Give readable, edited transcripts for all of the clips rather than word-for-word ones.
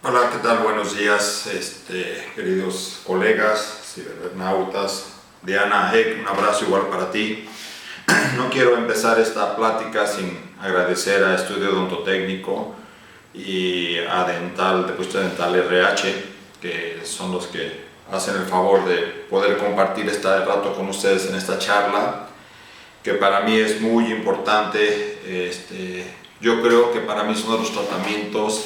Hola, ¿qué tal? Buenos días, queridos colegas, cibernautas. Diana Heck, un abrazo igual para ti. No quiero empezar esta plática sin agradecer a Estudio Odontotécnico y a Depósito Dental RH, que son los que hacen el favor de poder compartir este rato con ustedes en esta charla, que para mí es muy importante. Yo creo que para mí es uno de los tratamientos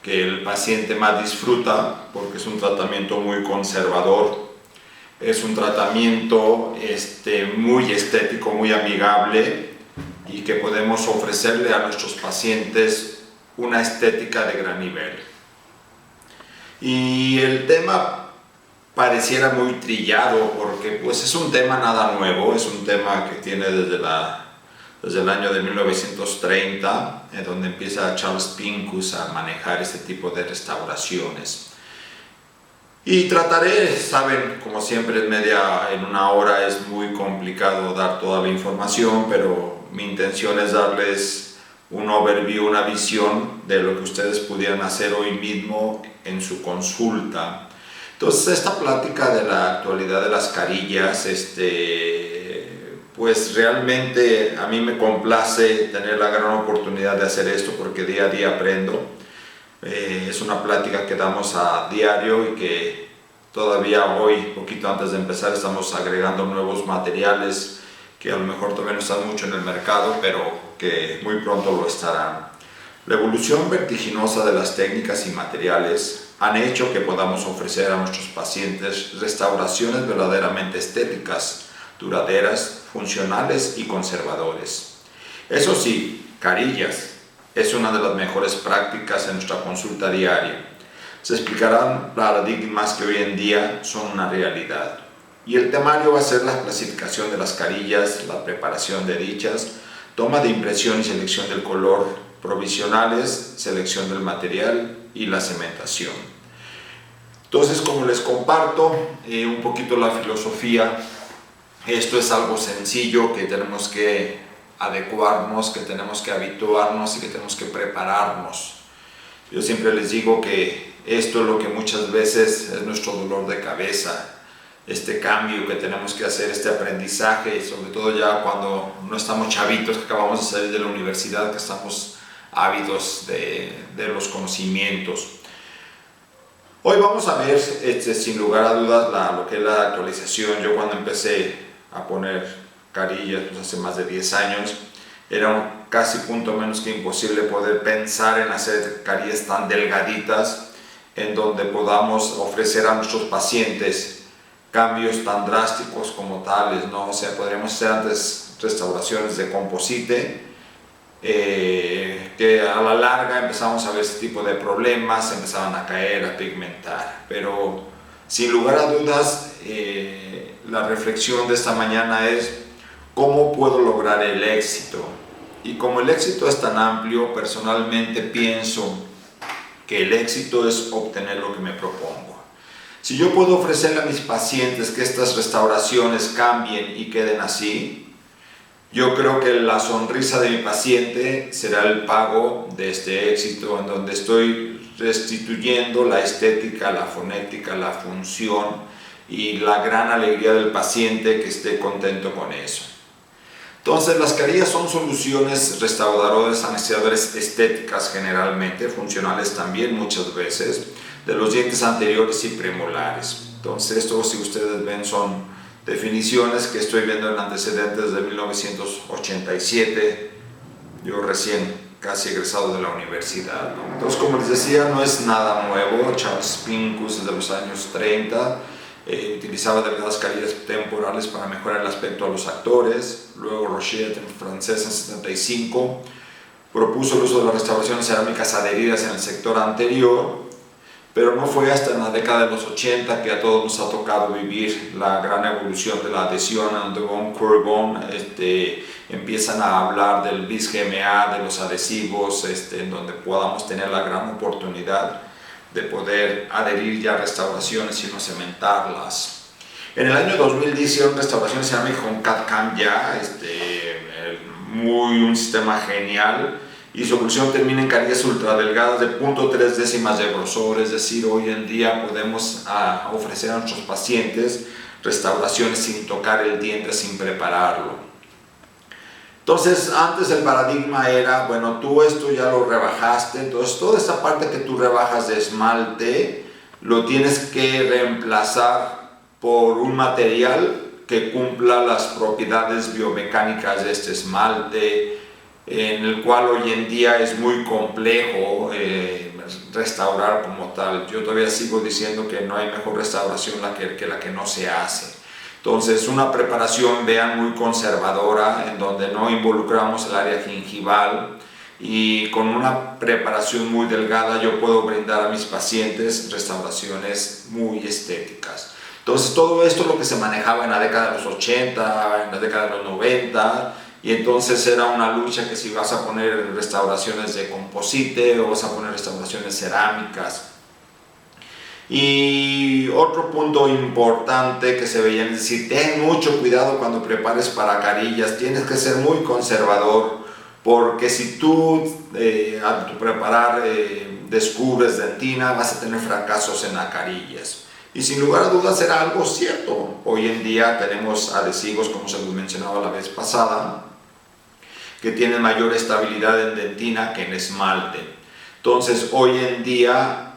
que el paciente más disfruta, porque es un tratamiento muy conservador, es un tratamiento muy estético, muy amigable, y que podemos ofrecerle a nuestros pacientes una estética de gran nivel. Y el tema pareciera muy trillado, porque pues es un tema nada nuevo, es un tema que tiene desde el año de 1930, en donde empieza Charles Pincus a manejar este tipo de restauraciones. Y trataré, saben, como siempre en una hora es muy complicado dar toda la información, pero mi intención es darles un overview, una visión de lo que ustedes pudieran hacer hoy mismo en su consulta. Entonces, esta plática de la actualidad de las carillas, pues realmente a mí me complace tener la gran oportunidad de hacer esto, porque día a día aprendo. Es una plática que damos a diario y que todavía hoy, poquito antes de empezar, estamos agregando nuevos materiales que a lo mejor todavía no están mucho en el mercado, pero que muy pronto lo estarán. La evolución vertiginosa de las técnicas y materiales han hecho que podamos ofrecer a nuestros pacientes restauraciones verdaderamente estéticas, duraderas, funcionales y conservadores. Eso sí, carillas es una de las mejores prácticas en nuestra consulta diaria. Se explicarán paradigmas que hoy en día son una realidad. Y el temario va a ser la clasificación de las carillas, la preparación de dichas, toma de impresión y selección del color, provisionales, selección del material y la cementación. Entonces, como les comparto un poquito la filosofía, esto es algo sencillo que tenemos que adecuarnos, que tenemos que habituarnos y que tenemos que prepararnos. Yo siempre les digo que esto es lo que muchas veces es nuestro dolor de cabeza, este cambio que tenemos que hacer, este aprendizaje, sobre todo ya cuando no estamos chavitos, que acabamos de salir de la universidad, que estamos ávidos de los conocimientos. Hoy vamos a ver, sin lugar a dudas, lo que es la actualización. Yo cuando empecé a poner carillas, pues hace más de 10 años, era casi punto menos que imposible poder pensar en hacer carillas tan delgaditas, en donde podamos ofrecer a nuestros pacientes cambios tan drásticos como tales, ¿no? O sea, podríamos hacer antes restauraciones de composite, que a la larga empezamos a ver este tipo de problemas, empezaban a caer, a pigmentar, pero sin lugar a dudas, la reflexión de esta mañana es ¿cómo puedo lograr el éxito? Y como el éxito es tan amplio, personalmente pienso que el éxito es obtener lo que me propongo. Si yo puedo ofrecerle a mis pacientes que estas restauraciones cambien y queden así, yo creo que la sonrisa de mi paciente será el pago de este éxito, en donde estoy restituyendo la estética, la fonética, la función y la gran alegría del paciente que esté contento con eso. Entonces, las carillas son soluciones restauradoras anestesiadoras estéticas generalmente, funcionales también muchas veces, de los dientes anteriores y premolares. Entonces, esto, si ustedes ven, son definiciones que estoy viendo en antecedentes de 1987, yo recién casi egresado de la universidad, ¿no? Entonces, como les decía, no es nada nuevo. Charles Pincus desde los años 30 utilizaba delgadas carillas temporales para mejorar el aspecto a los actores. Luego Rochet, en francés, en 75, propuso el uso de las restauraciones cerámicas adheridas en el sector anterior, pero no fue hasta en la década de los 80 que a todos nos ha tocado vivir la gran evolución de la adhesión, donde von Courbon empiezan a hablar del BIS-GMA, de los adhesivos, en donde podamos tener la gran oportunidad de poder adherir ya restauraciones y no cementarlas. En el año 2010 hicieron restauraciones cerámicas con CAD-CAM ya, un sistema genial, y su evolución termina en carillas ultradelgadas de 0.3 décimas de grosor. Es decir, hoy en día podemos ofrecer a nuestros pacientes restauraciones sin tocar el diente, sin prepararlo. Entonces, antes el paradigma era, bueno, tú esto ya lo rebajaste, entonces toda esa parte que tú rebajas de esmalte lo tienes que reemplazar por un material que cumpla las propiedades biomecánicas de este esmalte, en el cual hoy en día es muy complejo restaurar como tal. Yo todavía sigo diciendo que no hay mejor restauración que la que no se hace. Entonces, una preparación, vean, muy conservadora, en donde no involucramos el área gingival, y con una preparación muy delgada yo puedo brindar a mis pacientes restauraciones muy estéticas. Entonces, todo esto es lo que se manejaba en la década de los 80, en la década de los 90, y entonces era una lucha que si vas a poner restauraciones de composite o vas a poner restauraciones cerámicas. Y otro punto importante que se veía es decir, ten mucho cuidado cuando prepares para carillas, tienes que ser muy conservador, porque si tú al tu preparar descubres dentina, vas a tener fracasos en las carillas. Y sin lugar a dudas era algo cierto. Hoy en día tenemos adhesivos, como se los mencionaba la vez pasada, que tienen mayor estabilidad en dentina que en esmalte. Entonces, hoy en día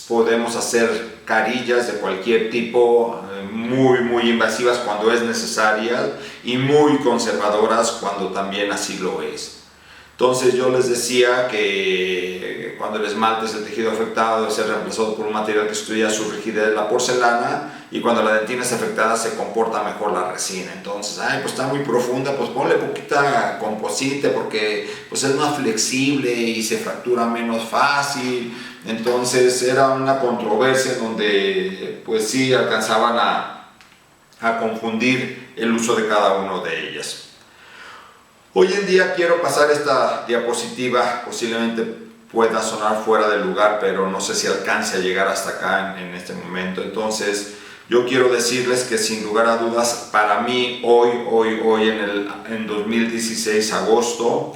podemos hacer carillas de cualquier tipo, muy invasivas cuando es necesaria y muy conservadoras cuando también así lo es. Entonces yo les decía que cuando el esmalte es el tejido afectado debe ser reemplazado por un material que estudia su rigidez de la porcelana, y cuando la dentina es afectada se comporta mejor la resina. Entonces, pues está muy profunda, pues ponle poquita composite porque pues es más flexible y se fractura menos fácil. Entonces era una controversia en donde pues sí alcanzaban a confundir el uso de cada uno de ellas. Hoy en día quiero pasar esta diapositiva, posiblemente pueda sonar fuera de lugar, pero no sé si alcance a llegar hasta acá en este momento. Entonces yo quiero decirles que sin lugar a dudas, para mí hoy en 2016 agosto,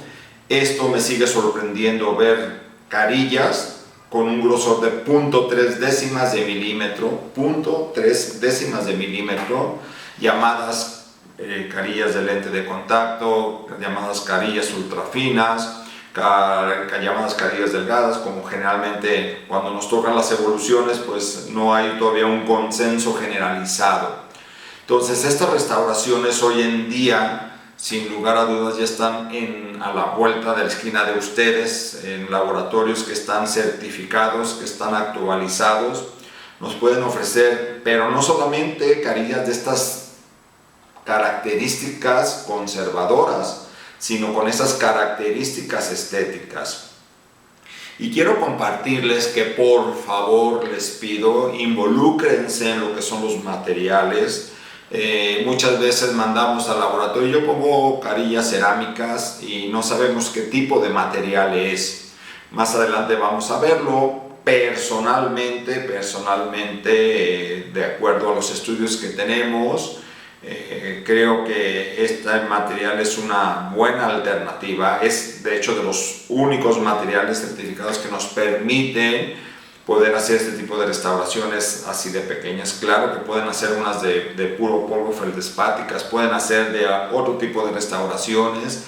esto me sigue sorprendiendo, ver carillas con un grosor de 0.3 décimas de milímetro, 0.3 décimas de milímetro, llamadas carillas de lente de contacto, llamadas carillas ultrafinas, llamadas carillas delgadas, como generalmente cuando nos tocan las evoluciones pues no hay todavía un consenso generalizado. Entonces estas restauraciones hoy en día sin lugar a dudas ya están a la vuelta de la esquina de ustedes, en laboratorios que están certificados, que están actualizados, nos pueden ofrecer, pero no solamente carillas de estas características conservadoras, sino con esas características estéticas. Y quiero compartirles que por favor les pido, involúcrense en lo que son los materiales. Muchas veces mandamos al laboratorio, yo pongo carillas cerámicas y no sabemos qué tipo de material es. Más adelante vamos a verlo. Personalmente, de acuerdo a los estudios que tenemos, creo que este material es una buena alternativa. Es de hecho de los únicos materiales certificados que nos permiten poder hacer este tipo de restauraciones así de pequeñas. Claro que pueden hacer unas de puro polvo feldespáticas, pueden hacer de otro tipo de restauraciones,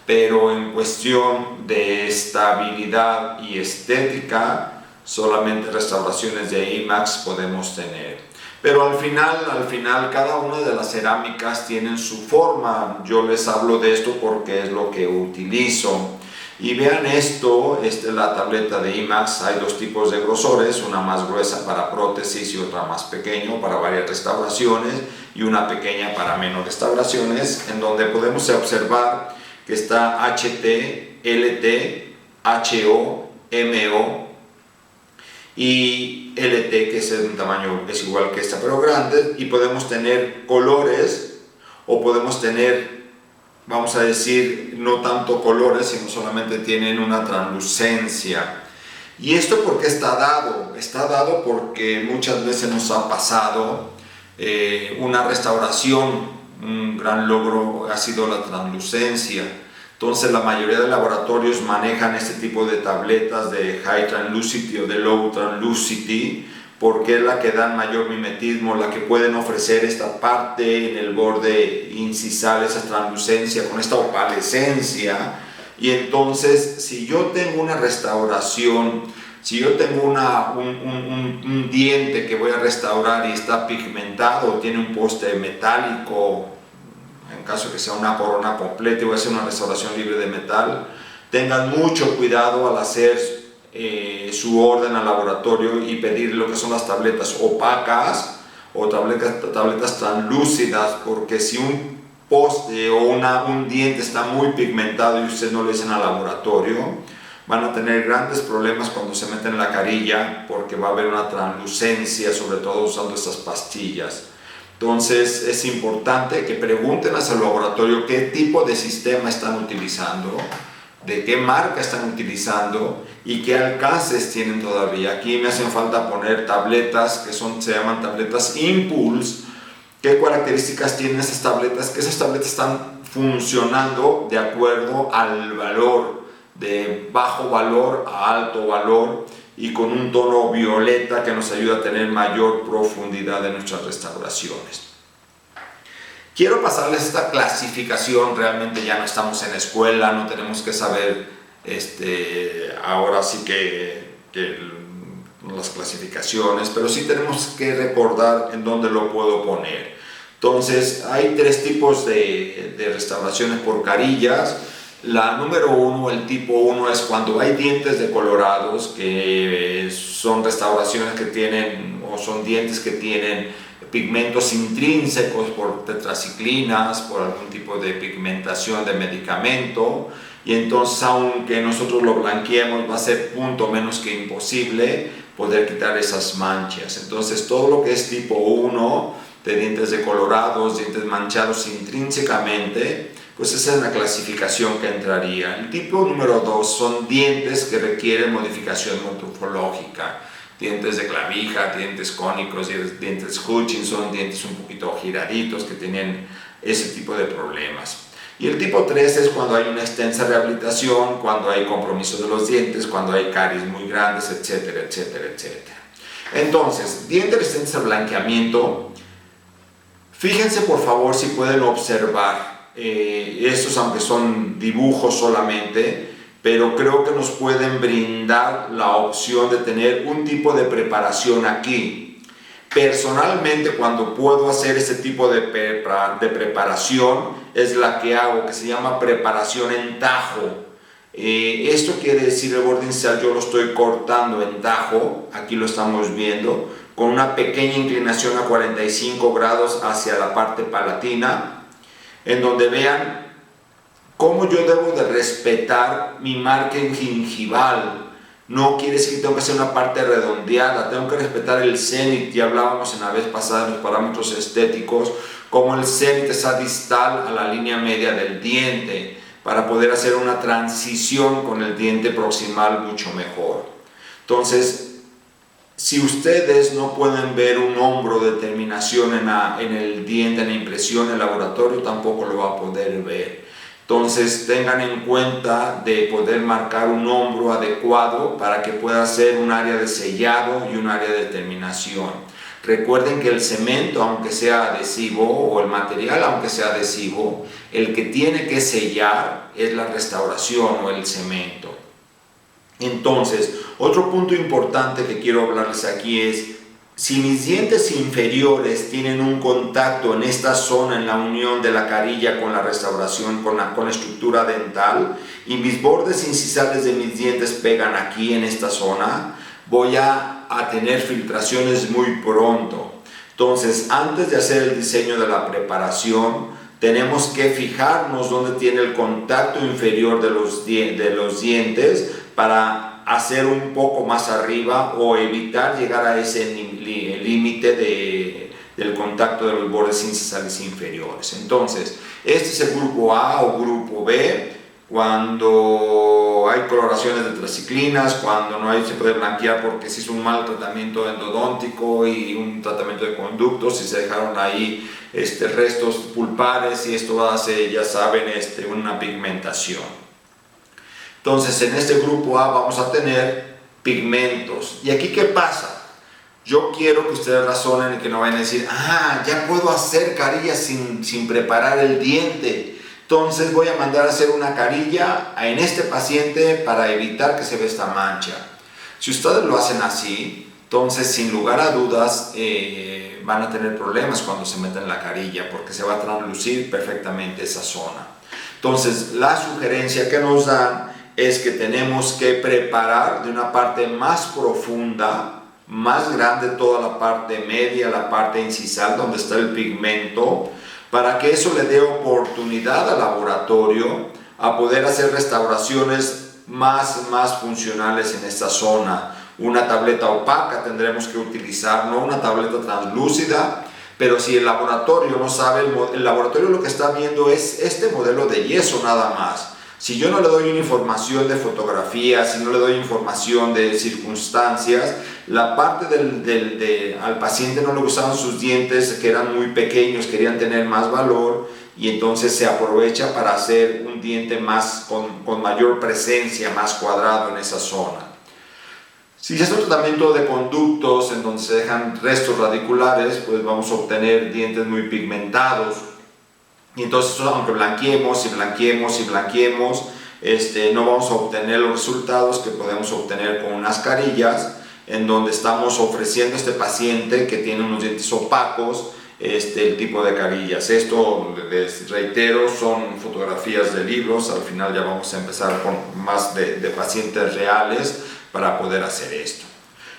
pero en cuestión de estabilidad y estética, solamente restauraciones de IMAX podemos tener. Pero al final cada una de las cerámicas tienen su forma. Yo les hablo de esto porque es lo que utilizo. Y vean esto, esta es la tableta de IMAX. Hay dos tipos de grosores, una más gruesa para prótesis y otra más pequeña para varias restauraciones, y una pequeña para menos restauraciones, en donde podemos observar que está HT, LT, HO, MO y LT, que es un tamaño es igual que esta pero grande, y podemos tener colores o podemos tener, vamos a decir, no tanto colores, sino solamente tienen una translucencia. ¿Y esto por qué está dado? Está dado porque muchas veces nos ha pasado una restauración, un gran logro ha sido la translucencia. Entonces la mayoría de laboratorios manejan este tipo de tabletas de High Translucity o de Low Translucity, porque es la que da mayor mimetismo, la que pueden ofrecer esta parte en el borde incisal, esa translucencia con esta opalescencia. Y entonces, si yo tengo una restauración, si yo tengo un diente que voy a restaurar y está pigmentado, tiene un poste metálico, en caso que sea una corona completa y voy a hacer una restauración libre de metal, tengan mucho cuidado al hacer su orden al laboratorio y pedir lo que son las tabletas opacas o tabletas translúcidas, porque si un poste o un diente está muy pigmentado y ustedes no lo dicen al laboratorio, van a tener grandes problemas cuando se meten en la carilla, porque va a haber una translucencia, sobre todo usando estas pastillas. Entonces es importante que pregunten a ese laboratorio qué tipo de sistema están utilizando, de qué marca están utilizando y qué alcances tienen todavía. Aquí me hacen falta poner tabletas que se llaman tabletas Impulse. ¿Qué características tienen esas tabletas? Que esas tabletas están funcionando de acuerdo al valor, de bajo valor a alto valor, y con un tono violeta que nos ayuda a tener mayor profundidad en nuestras restauraciones. Quiero pasarles esta clasificación. Realmente ya no estamos en escuela, no tenemos que saber ahora sí que las clasificaciones, pero sí tenemos que recordar en dónde lo puedo poner. Entonces hay tres tipos de restauraciones por carillas. La número 1, el tipo 1, es cuando hay dientes decolorados, que son restauraciones que tienen, o son dientes que tienen pigmentos intrínsecos por tetraciclinas, por algún tipo de pigmentación de medicamento, y entonces aunque nosotros lo blanqueemos va a ser punto menos que imposible poder quitar esas manchas. Entonces todo lo que es tipo 1, de dientes decolorados, dientes manchados intrínsecamente, pues esa es la clasificación que entraría. El tipo número 2 son dientes que requieren modificación morfológica, dientes de clavija, dientes cónicos, dientes Hutchinson, dientes un poquito giraditos que tienen ese tipo de problemas. Y el tipo 3 es cuando hay una extensa rehabilitación, cuando hay compromiso de los dientes, cuando hay caries muy grandes, etcétera, etcétera, etcétera. Entonces, dientes resistentes al blanqueamiento, fíjense por favor si pueden observar. Estos, aunque son dibujos solamente, pero creo que nos pueden brindar la opción de tener un tipo de preparación aquí. Personalmente, cuando puedo hacer este tipo de preparación, es la que hago, que se llama preparación en tajo. Esto quiere decir, el borde inicial yo lo estoy cortando en tajo, aquí lo estamos viendo, con una pequeña inclinación a 45 grados hacia la parte palatina, en donde vean cómo yo debo de respetar mi margen gingival. No quiere decir que tengo que hacer una parte redondeada, tengo que respetar el cenit. Ya hablábamos en la vez pasada de los parámetros estéticos, como el cenit está distal a la línea media del diente, para poder hacer una transición con el diente proximal mucho mejor. Entonces, si ustedes no pueden ver un hombro de terminación en el diente, en la impresión, en el laboratorio, tampoco lo va a poder ver. Entonces tengan en cuenta de poder marcar un hombro adecuado para que pueda ser un área de sellado y un área de terminación. Recuerden que el cemento, aunque sea adhesivo, o el material, aunque sea adhesivo, el que tiene que sellar es la restauración o el cemento. Entonces, otro punto importante que quiero hablarles aquí es, si mis dientes inferiores tienen un contacto en esta zona, en la unión de la carilla con la restauración, con la estructura dental, y mis bordes incisales de mis dientes pegan aquí en esta zona, voy a tener filtraciones muy pronto. Entonces, antes de hacer el diseño de la preparación, tenemos que fijarnos dónde tiene el contacto inferior de los dientes para hacer un poco más arriba o evitar llegar a ese límite del contacto de los bordes incisales inferiores. Entonces, este es el grupo A o grupo B. cuando hay coloraciones de tetraciclinas, cuando no hay, se puede blanquear porque se hizo un mal tratamiento endodóntico y un tratamiento de conductos y se dejaron ahí restos pulpares, y esto hace, ya saben, una pigmentación. Entonces en este grupo A vamos a tener pigmentos. ¿Y aquí qué pasa? Yo quiero que ustedes razonen y que no vayan a decir, ya puedo hacer carillas sin preparar el diente. Entonces voy a mandar a hacer una carilla en este paciente para evitar que se vea esta mancha. Si ustedes lo hacen así, entonces sin lugar a dudas van a tener problemas cuando se metan la carilla, porque se va a translucir perfectamente esa zona. Entonces la sugerencia que nos dan es que tenemos que preparar de una parte más profunda, más grande, toda la parte media, la parte incisal donde está el pigmento, para que eso le dé oportunidad al laboratorio a poder hacer restauraciones más funcionales en esta zona. Una tableta opaca tendremos que utilizar, no una tableta translúcida, pero si el laboratorio no sabe, el laboratorio lo que está viendo es este modelo de yeso nada más. Si yo no le doy una información de fotografía, si no le doy información de circunstancias, la parte al paciente no le gustaban sus dientes, que eran muy pequeños, querían tener más valor, y entonces se aprovecha para hacer un diente con mayor presencia, más cuadrado en esa zona. Si se hace un tratamiento de conductos en donde se dejan restos radiculares, pues vamos a obtener dientes muy pigmentados. Y entonces, aunque blanqueemos y blanqueemos y blanqueemos, no vamos a obtener los resultados que podemos obtener con unas carillas, en donde estamos ofreciendo a este paciente que tiene unos dientes opacos, el tipo de carillas. Esto, les reitero, son fotografías de libros. Al final ya vamos a empezar con más de pacientes reales para poder hacer esto.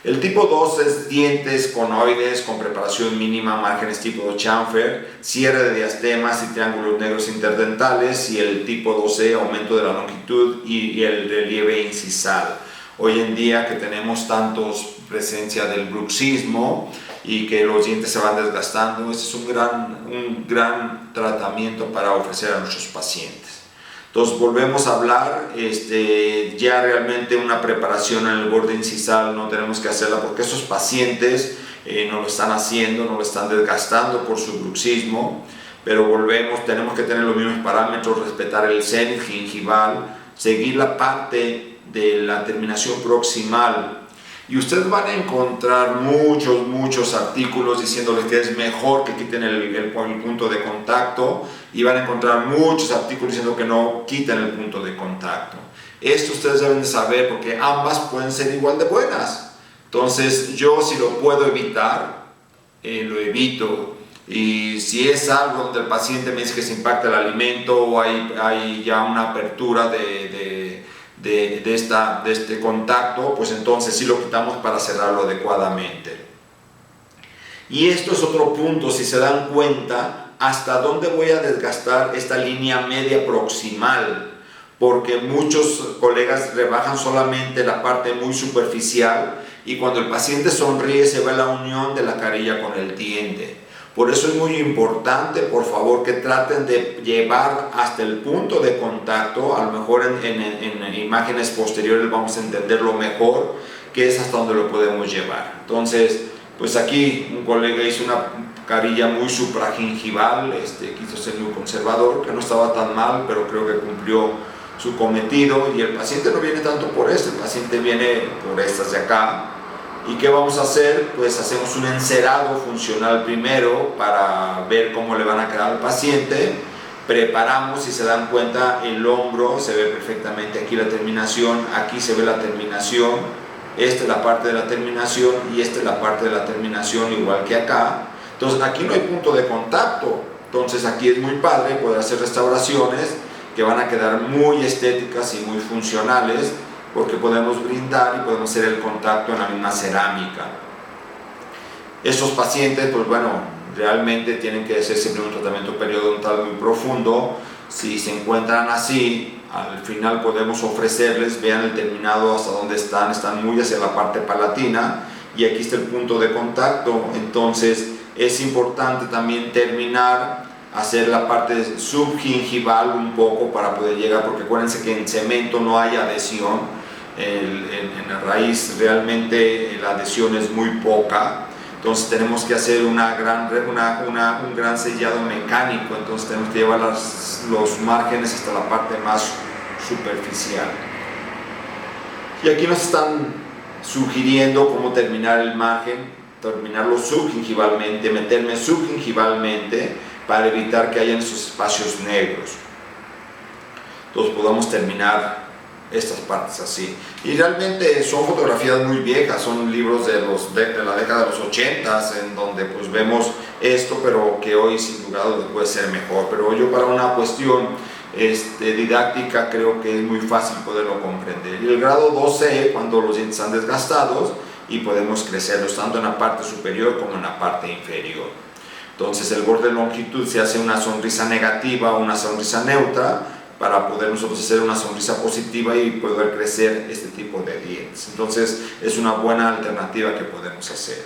El tipo 2 es dientes conoides con preparación mínima, márgenes tipo chamfer, cierre de diastemas y triángulos negros interdentales, y el tipo 2E, aumento de la longitud y el relieve incisal. Hoy en día que tenemos tantos presencia del bruxismo y que los dientes se van desgastando, este es un gran tratamiento para ofrecer a nuestros pacientes. Entonces volvemos a hablar, ya realmente una preparación en el borde incisal no tenemos que hacerla porque esos pacientes no lo están haciendo, no lo están desgastando por su bruxismo, pero tenemos que tener los mismos parámetros, respetar el cenit gingival, seguir la parte de la terminación proximal. Y ustedes van a encontrar muchos artículos diciéndoles que es mejor que quiten el punto de contacto, y van a encontrar muchos artículos diciendo que no quiten el punto de contacto. Esto ustedes deben de saber porque ambas pueden ser igual de buenas. Entonces yo, si lo puedo evitar, lo evito. Y si es algo donde el paciente me dice que se impacta el alimento o hay ya una apertura de este contacto, pues entonces sí lo quitamos para cerrarlo adecuadamente. Y esto es otro punto, si se dan cuenta, hasta dónde voy a desgastar esta línea media proximal, porque muchos colegas rebajan solamente la parte muy superficial, y cuando el paciente sonríe se ve la unión de la carilla con el diente. Por eso es muy importante, por favor, que traten de llevar hasta el punto de contacto. A lo mejor en imágenes posteriores vamos a entenderlo mejor, que es hasta donde lo podemos llevar. Entonces, pues aquí un colega hizo una carilla muy supragingival, quiso ser muy conservador, que no estaba tan mal, pero creo que cumplió su cometido. Y el paciente no viene tanto por esto, el paciente viene por estas de acá. ¿Y qué vamos a hacer? Pues hacemos un encerado funcional primero para ver cómo le van a quedar al paciente. Preparamos, si se dan cuenta, el hombro, se ve perfectamente aquí la terminación, aquí se ve la terminación, esta es la parte de la terminación y esta es la parte de la terminación, igual que acá. Entonces aquí no hay punto de contacto, entonces aquí es muy padre poder hacer restauraciones que van a quedar muy estéticas y muy funcionales, porque podemos brindar y podemos hacer el contacto en la misma cerámica. Estos pacientes, pues bueno, realmente tienen que hacer siempre un tratamiento periodontal muy profundo. Si se encuentran así, al final podemos ofrecerles, vean el terminado hasta dónde están muy hacia la parte palatina, y aquí está el punto de contacto. Entonces es importante también terminar hacer la parte subgingival un poco para poder llegar, porque acuérdense que en cemento no hay adhesión, en la raíz realmente la adhesión es muy poca, entonces tenemos que hacer un gran sellado mecánico, entonces tenemos que llevar los márgenes hasta la parte más superficial. Y aquí nos están sugiriendo cómo terminar el margen, terminarlo subgingivalmente, meterme subgingivalmente para evitar que haya esos espacios negros. Entonces podamos terminar estas partes así. Y realmente son fotografías muy viejas, son libros de la década de los 80s en donde pues vemos esto, pero que hoy sin lugar a dudas puede ser mejor. Pero yo, para una cuestión didáctica, creo que es muy fácil poderlo comprender. Y el grado 2C, cuando los dientes están desgastados y podemos crecerlos tanto en la parte superior como en la parte inferior. Entonces el borde de longitud se hace una sonrisa negativa o una sonrisa neutra para poder nosotros hacer una sonrisa positiva y poder crecer este tipo de dientes. Entonces es una buena alternativa que podemos hacer.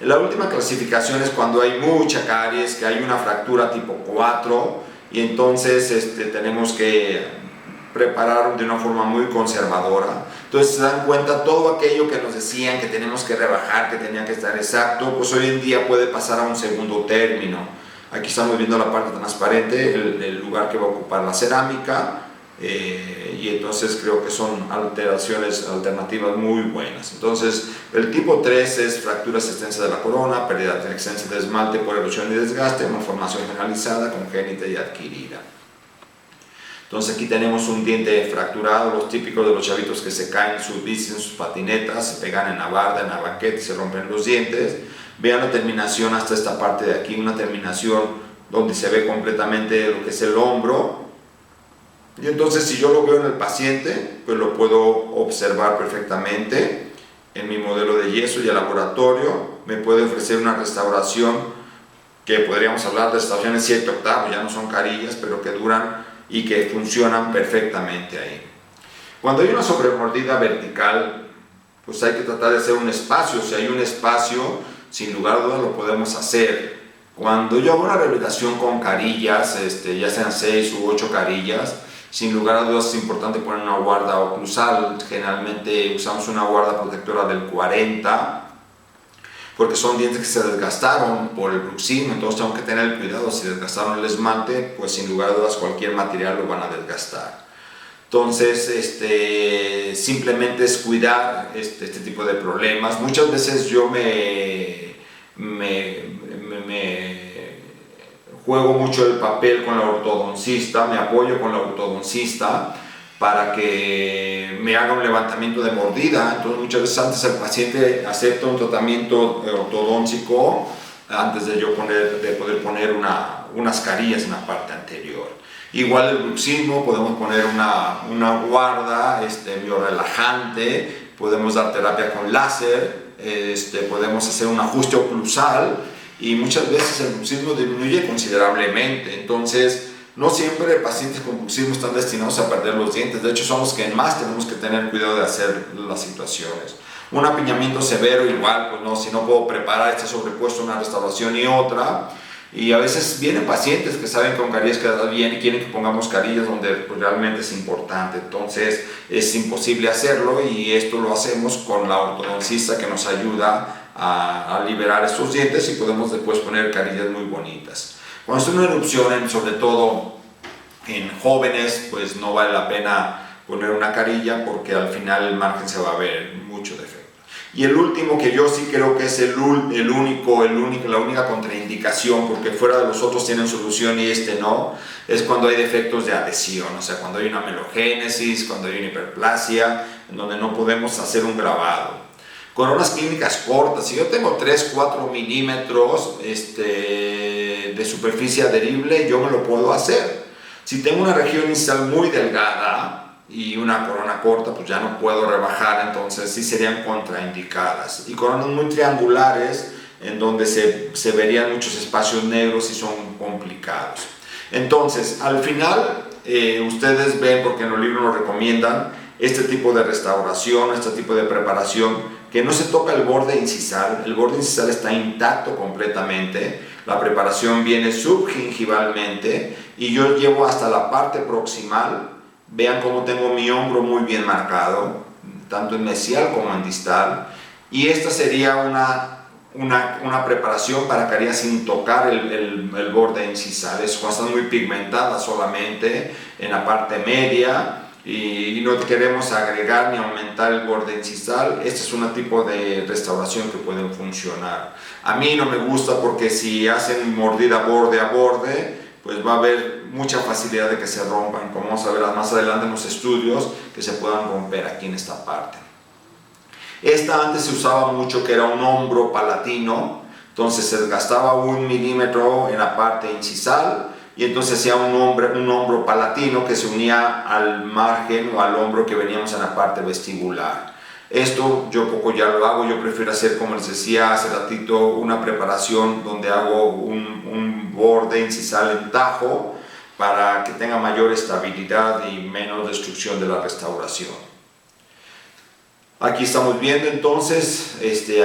La última clasificación es cuando hay mucha caries, que hay una fractura tipo 4 y entonces tenemos que preparar de una forma muy conservadora. Entonces se dan cuenta, todo aquello que nos decían que tenemos que rebajar, que tenía que estar exacto, pues hoy en día puede pasar a un segundo término. Aquí estamos viendo la parte transparente, el lugar que va a ocupar la cerámica, y entonces creo que son alternativas muy buenas. Entonces el tipo 3 es fractura extensa de la corona, pérdida extensa de esmalte por erosión y desgaste, malformación generalizada, congénita y adquirida. Entonces aquí tenemos un diente fracturado, los típicos de los chavitos que se caen en sus bicis, en sus patinetas, se pegan en la barda, en la banqueta y se rompen los dientes. Vean la terminación hasta esta parte de aquí, una terminación donde se ve completamente lo que es el hombro. Y entonces si yo lo veo en el paciente, pues lo puedo observar perfectamente en mi modelo de yeso y el laboratorio. Me puede ofrecer una restauración que podríamos hablar de restauraciones 7 octavos, ya no son carillas, pero que duran y que funcionan perfectamente ahí. Cuando hay una sobremordida vertical, pues hay que tratar de hacer un espacio. Si hay un espacio, sin lugar a dudas lo podemos hacer. Cuando yo hago una rehabilitación con carillas, ya sean 6 u 8 carillas, sin lugar a dudas es importante poner una guarda oclusal. Generalmente usamos una guarda protectora del 40, porque son dientes que se desgastaron por el bruxismo, entonces tengo que tener cuidado. Si desgastaron el esmalte, pues sin lugar a dudas cualquier material lo van a desgastar. Entonces simplemente es cuidar este tipo de problemas. Muchas veces yo me juego mucho el papel con la ortodoncista, me apoyo con la ortodoncista para que me haga un levantamiento de mordida. Entonces muchas veces antes el paciente acepta un tratamiento ortodóntico antes de yo poder poner unas carillas en la parte anterior. Igual el bruxismo, podemos poner una guarda biorelajante, podemos dar terapia con láser, podemos hacer un ajuste oclusal y muchas veces el bruxismo disminuye considerablemente. Entonces no siempre pacientes con bruxismo están destinados a perder los dientes, de hecho son los que más tenemos que tener cuidado de hacer las situaciones. Un apiñamiento severo igual, pues no, si no puedo preparar sobrepuesto una restauración y otra, y a veces vienen pacientes que saben que con carillas queda bien y quieren que pongamos carillas donde pues, realmente es importante, entonces es imposible hacerlo y esto lo hacemos con la ortodoncista que nos ayuda a liberar estos dientes y podemos después poner carillas muy bonitas. Cuando es una erupción, sobre todo en jóvenes, pues no vale la pena poner una carilla porque al final el margen se va a ver mucho defecto. Y el último, que yo sí creo que es la única contraindicación, porque fuera de los otros tienen solución y no, es cuando hay defectos de adhesión, o sea, cuando hay una melogénesis, cuando hay una hiperplasia, en donde no podemos hacer un grabado. Coronas clínicas cortas, si yo tengo 3-4 milímetros de superficie adherible, yo me lo puedo hacer. Si tengo una región incisal muy delgada y una corona corta, pues ya no puedo rebajar, entonces sí serían contraindicadas. Y coronas muy triangulares, en donde se verían muchos espacios negros y son complicados. Entonces, al final, ustedes ven, porque en los libros nos recomiendan, este tipo de restauración, este tipo de preparación, que no se toca el borde incisal está intacto completamente. La preparación viene subgingivalmente y yo llevo hasta la parte proximal. Vean cómo tengo mi hombro muy bien marcado, tanto en mesial como en distal. Y esta sería una preparación para que haría sin tocar el borde incisal. Es cuando está muy pigmentada solamente en la parte media y no queremos agregar ni aumentar el borde incisal. Este es un tipo de restauración que pueden funcionar. A mí no me gusta porque si hacen mordida borde a borde, pues va a haber mucha facilidad de que se rompan, como vamos a ver más adelante en los estudios, que se puedan romper aquí en esta parte. Esta antes se usaba mucho, que era un hombro palatino, entonces se gastaba 1 milímetro en la parte incisal y entonces hacía un hombro palatino que se unía al margen o al hombro que veníamos en la parte vestibular. Esto yo poco ya lo hago, yo prefiero hacer, como les decía hace ratito, una preparación donde hago un borde incisal en tajo para que tenga mayor estabilidad y menos destrucción de la restauración. Aquí estamos viendo entonces,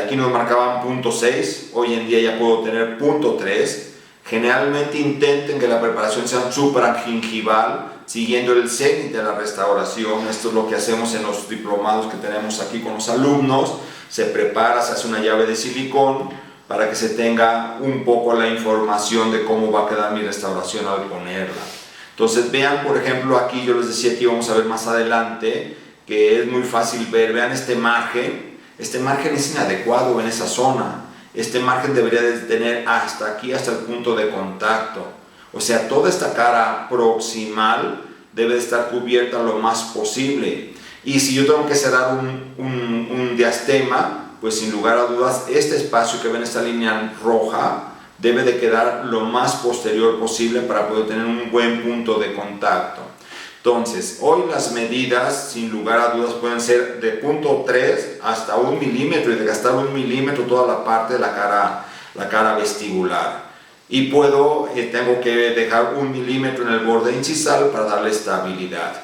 aquí nos marcaban punto 6, hoy en día ya puedo tener punto 3. Generalmente intenten que la preparación sea supragingival, siguiendo el cenit de la restauración. Esto es lo que hacemos en los diplomados que tenemos aquí con los alumnos. Se prepara, se hace una llave de silicón para que se tenga un poco la información de cómo va a quedar mi restauración al ponerla. Entonces vean, por ejemplo, aquí yo les decía que íbamos a ver más adelante, que es muy fácil ver. Vean este margen es inadecuado en esa zona. Este margen debería de tener hasta aquí, hasta el punto de contacto. O sea, toda esta cara proximal debe de estar cubierta lo más posible. Y si yo tengo que cerrar un diastema, pues sin lugar a dudas, este espacio que ven, esta línea roja, debe de quedar lo más posterior posible para poder tener un buen punto de contacto. Entonces, hoy las medidas, sin lugar a dudas, pueden ser de punto 3 hasta 1 milímetro y de gastar 1 milímetro toda la parte de la cara vestibular. Y tengo que dejar 1 milímetro en el borde incisal para darle estabilidad.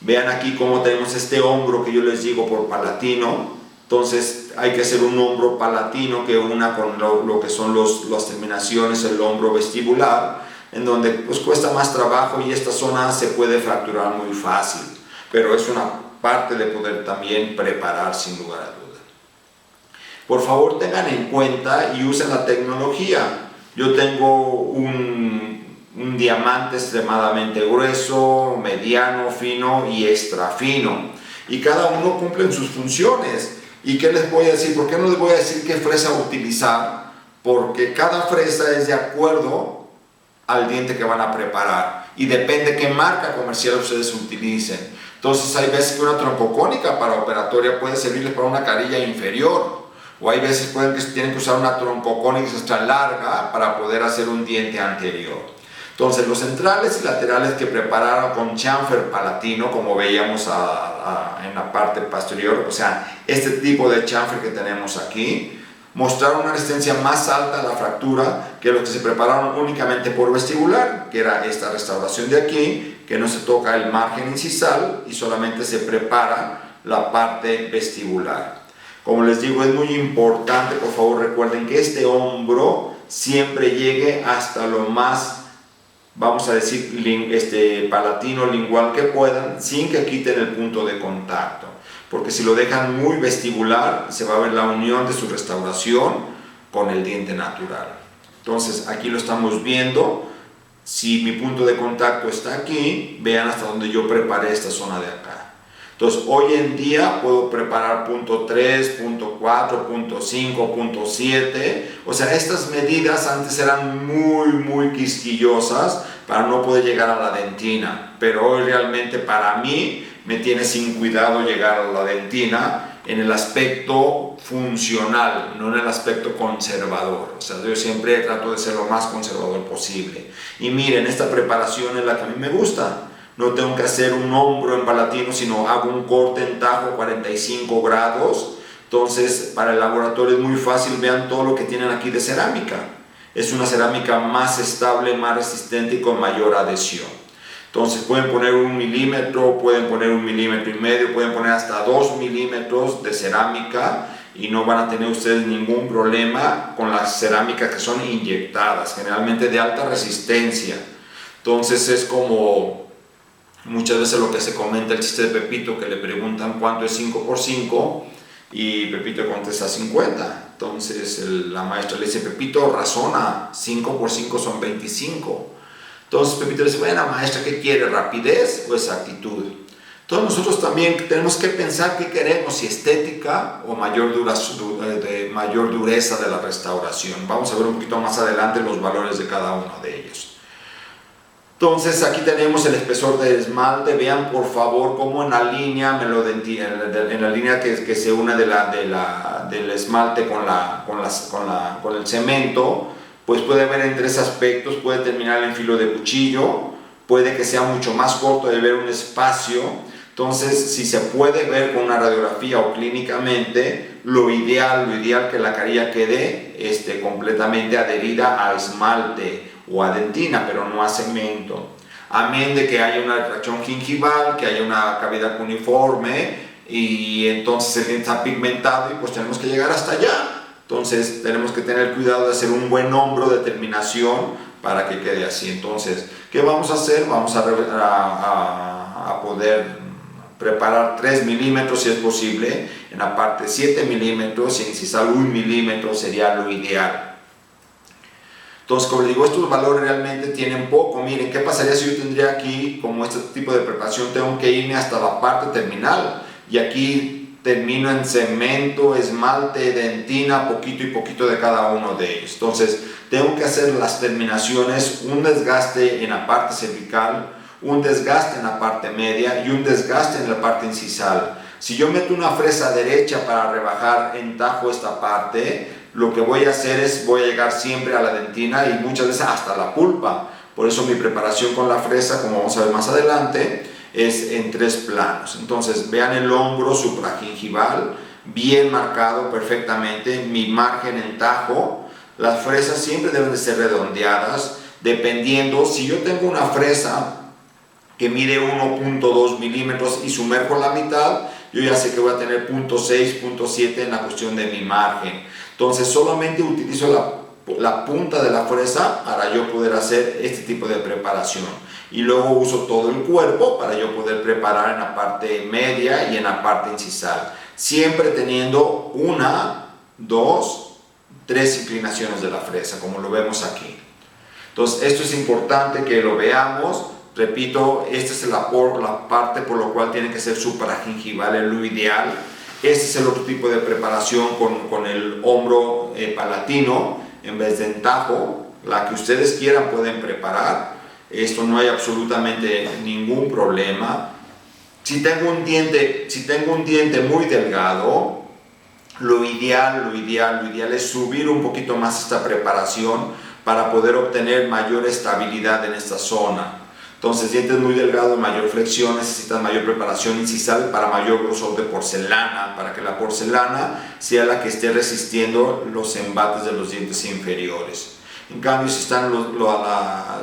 Vean aquí cómo tenemos este hombro que yo les digo por palatino. Entonces, hay que hacer un hombro palatino que una con lo que son las terminaciones, el hombro vestibular, en donde pues cuesta más trabajo y esta zona se puede fracturar muy fácil, pero es una parte de poder también preparar sin lugar a duda. Por favor tengan en cuenta y usen la tecnología. Yo tengo un diamante extremadamente grueso, mediano, fino y extra fino, y cada uno cumple sus funciones. ¿Y qué les voy a decir? ¿Por qué no les voy a decir qué fresa utilizar? Porque cada fresa es de acuerdo al diente que van a preparar y depende qué marca comercial ustedes utilicen. Entonces hay veces que una troncocónica para operatoria puede servirles para una carilla inferior, o hay veces que tienen que usar una troncocónica extra larga para poder hacer un diente anterior. Entonces los centrales y laterales que prepararon con chamfer palatino, como veíamos en la parte posterior, o sea, este tipo de chamfer que tenemos aquí, mostraron una resistencia más alta a la fractura que los que se prepararon únicamente por vestibular, que era esta restauración de aquí, que no se toca el margen incisal y solamente se prepara la parte vestibular. Como les digo, es muy importante, por favor recuerden que este hombro siempre llegue hasta lo más, vamos a decir, palatino lingual que puedan, sin que quiten el punto de contacto. Porque si lo dejan muy vestibular, se va a ver la unión de su restauración con el diente natural. Entonces, aquí lo estamos viendo. Si mi punto de contacto está aquí, vean hasta donde yo preparé esta zona de acá. Entonces, hoy en día puedo preparar punto 3, punto 4, punto 5, punto 7. O sea, estas medidas antes eran muy quisquillosas para no poder llegar a la dentina. Pero hoy realmente para mí me tiene sin cuidado llegar a la dentina en el aspecto funcional, no en el aspecto conservador. O sea, yo siempre trato de ser lo más conservador posible. Y miren, esta preparación es la que a mí me gusta. No tengo que hacer un hombro en palatino, sino hago un corte en tajo 45 grados. Entonces, para el laboratorio es muy fácil. Vean todo lo que tienen aquí de cerámica. Es una cerámica más estable, más resistente y con mayor adhesión. Entonces pueden poner 1 milímetro, pueden poner 1,5 milímetros, pueden poner hasta 2 milímetros de cerámica y no van a tener ustedes ningún problema con las cerámicas que son inyectadas, generalmente de alta resistencia. Entonces es como muchas veces lo que se comenta el chiste de Pepito, que le preguntan cuánto es 5 por 5 y Pepito contesta 50. Entonces la maestra le dice, Pepito, razona, 5 por 5 son 25. Entonces Pepito le dice, bueno maestra, ¿qué quiere? ¿Rapidez o exactitud? Entonces nosotros también tenemos que pensar qué queremos, si estética o mayor dureza de la restauración. Vamos a ver un poquito más adelante los valores de cada uno de ellos. Entonces aquí tenemos el espesor de esmalte. Vean por favor cómo en la línea en la línea que se une del esmalte con el cemento, pues puede ver en 3 aspectos. Puede terminar en filo de cuchillo, puede que sea mucho más corto, de ver un espacio. Entonces, si se puede ver con una radiografía o clínicamente, lo ideal que la carilla quede completamente adherida a esmalte o a dentina, pero no a cemento. Amén de que haya una retracción gingival, que haya una cavidad cuneiforme, y entonces el diente está pigmentado y pues tenemos que llegar hasta allá. Entonces tenemos que tener cuidado de hacer un buen hombro de terminación para que quede así. Entonces, ¿qué vamos a hacer? Vamos a poder preparar 3 milímetros si es posible, en la parte 7 milímetros y incisal 1 milímetro sería lo ideal. Entonces, como les digo, estos valores realmente tienen poco. Miren, ¿qué pasaría si yo tendría aquí, como este tipo de preparación, tengo que irme hasta la parte terminal? Y aquí termino en cemento, esmalte, dentina, poquito y poquito de cada uno de ellos. Entonces, tengo que hacer las terminaciones, un desgaste en la parte cervical, un desgaste en la parte media y un desgaste en la parte incisal. Si yo meto una fresa derecha para rebajar en tajo esta parte, lo que voy a hacer es, voy a llegar siempre a la dentina y muchas veces hasta la pulpa. Por eso mi preparación con la fresa, como vamos a ver más adelante, es en 3 planos. Entonces vean el hombro supragingival, bien marcado perfectamente, mi margen en tajo. Las fresas siempre deben de ser redondeadas, dependiendo, si yo tengo una fresa que mide 1.2 milímetros y sumerjo la mitad, yo ya sé que voy a tener 0.6, 0.7 en la cuestión de mi margen. Entonces solamente utilizo la punta de la fresa para yo poder hacer este tipo de preparación. Y luego uso todo el cuerpo para yo poder preparar en la parte media y en la parte incisal. Siempre teniendo 1, 2, 3 inclinaciones de la fresa, como lo vemos aquí. Entonces esto es importante que lo veamos. Repito, esta es la parte por lo cual tiene que ser supragingival, es lo ideal. Este es el otro tipo de preparación con el hombro palatino en vez de en tajo. La que ustedes quieran pueden preparar. Esto no hay absolutamente ningún problema. Si tengo un diente muy delgado, lo ideal es subir un poquito más esta preparación para poder obtener mayor estabilidad en esta zona. Entonces, dientes muy delgados, mayor flexión, necesitan mayor preparación incisal para mayor grosor de porcelana, para que la porcelana sea la que esté resistiendo los embates de los dientes inferiores. En cambio, si están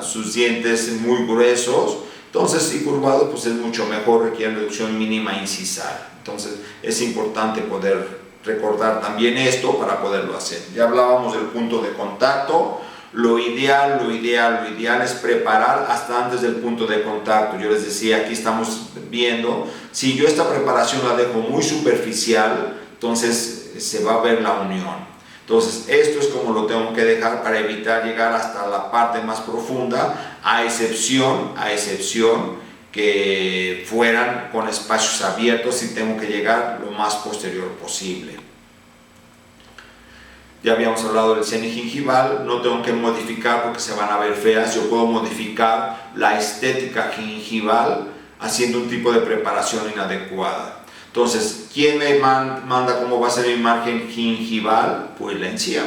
sus dientes muy gruesos, entonces y curvados, pues es mucho mejor, requiere reducción mínima incisal. Entonces, es importante poder recordar también esto para poderlo hacer. Ya hablábamos del punto de contacto. Lo ideal es preparar hasta antes del punto de contacto. Yo les decía, aquí estamos viendo, si yo esta preparación la dejo muy superficial, entonces se va a ver la unión. Entonces esto es como lo tengo que dejar para evitar llegar hasta la parte más profunda, a excepción que fueran con espacios abiertos y tengo que llegar lo más posterior posible. Ya habíamos hablado del semigingival, no tengo que modificar porque se van a ver feas. Yo puedo modificar la estética gingival haciendo un tipo de preparación inadecuada. Entonces, ¿quién me manda cómo va a ser mi margen gingival? Pues la encía.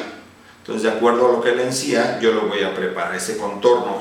Entonces, de acuerdo a lo que la encía, yo lo voy a preparar, ese contorno